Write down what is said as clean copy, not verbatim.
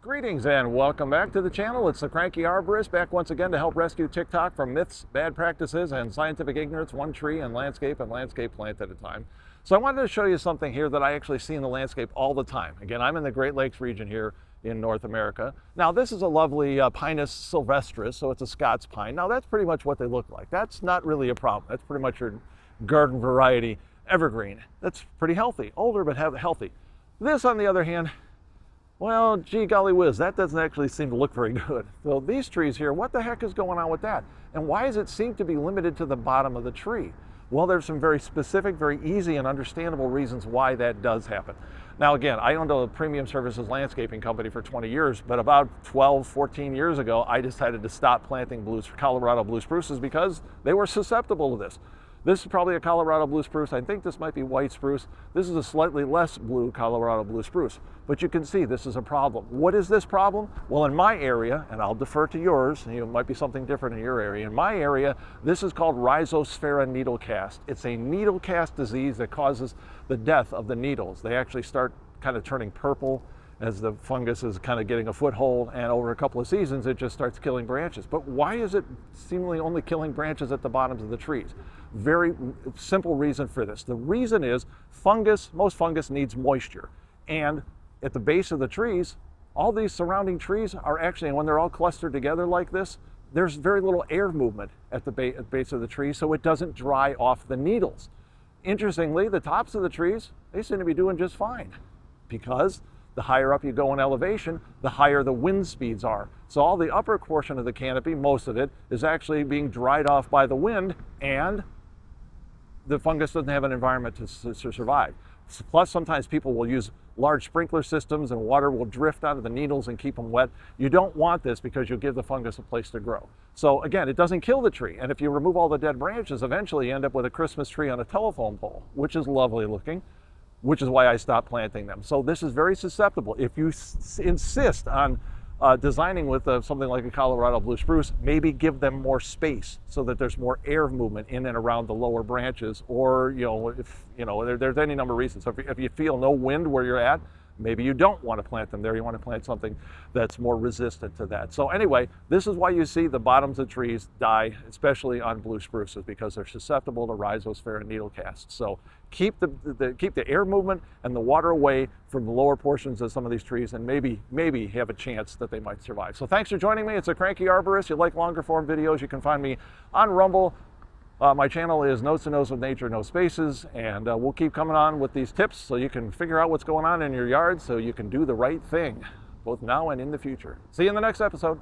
Greetings and welcome back to the channel. It's the Cranky Arborist, back once again to help rescue TikTok from myths, bad practices, and scientific ignorance, one tree and landscape plant at a time. So I wanted to show you something here that I actually see in the landscape all the time. Again, I'm in the Great Lakes region here in North America. Now this is a lovely Pinus sylvestris, so it's a Scots pine. Now that's pretty much what they look like. That's not really a problem. That's pretty much your garden variety evergreen. That's pretty healthy, older but healthy. This, on the other hand, well, gee golly whiz, that doesn't actually seem to look very good. So these trees here, what the heck is going on with that? And why does it seem to be limited to the bottom of the tree? Well, there's some very specific, very easy and understandable reasons why that does happen. Now again, I owned a premium services landscaping company for 20 years, but about 12, 14 years ago, I decided to stop planting Colorado blue spruces because they were susceptible to this. This is probably a Colorado blue spruce. I think this might be white spruce. This is a slightly less blue Colorado blue spruce. But you can see this is a problem. What is this problem? Well, in my area, and I'll defer to yours, it might be something different in your area. In my area, this is called Rhizosphaera needlecast. It's a needlecast disease that causes the death of the needles. They actually start kind of turning purple as the fungus is kind of getting a foothold, and over a couple of seasons it just starts killing branches. But why is it seemingly only killing branches at the bottoms of the trees? Very simple reason for this. The reason is most fungus needs moisture, and at the base of the trees, all these surrounding trees are actually, and when they're all clustered together like this, there's very little air movement at the base of the tree, so it doesn't dry off the needles. Interestingly, the tops of the trees, they seem to be doing just fine, because the higher up you go in elevation, the higher the wind speeds are. So all the upper portion of the canopy, most of it, is actually being dried off by the wind, and the fungus doesn't have an environment to survive. Plus, sometimes people will use large sprinkler systems and water will drift onto the needles and keep them wet. You don't want this because you'll give the fungus a place to grow. So again, it doesn't kill the tree. And if you remove all the dead branches, eventually you end up with a Christmas tree on a telephone pole, which is lovely looking, which is why I stopped planting them. So this is very susceptible. If you insist on designing with something like a Colorado blue spruce, maybe give them more space so that there's more air movement in and around the lower branches, or if there's any number of reasons. So if you feel no wind where you're at, maybe you don't want to plant them there. You want to plant something that's more resistant to that. So anyway, this is why you see the bottoms of trees die, especially on blue spruces, because they're susceptible to Rhizosphaera needlecast. So keep the air movement and the water away from the lower portions of some of these trees, and maybe have a chance that they might survive. So thanks for joining me. It's a Cranky Arborist. If you like longer form videos, you can find me on Rumble. My channel is Nose to Nose with Nature, no spaces, and we'll keep coming on with these tips so you can figure out what's going on in your yard so you can do the right thing, both now and in the future. See you in the next episode.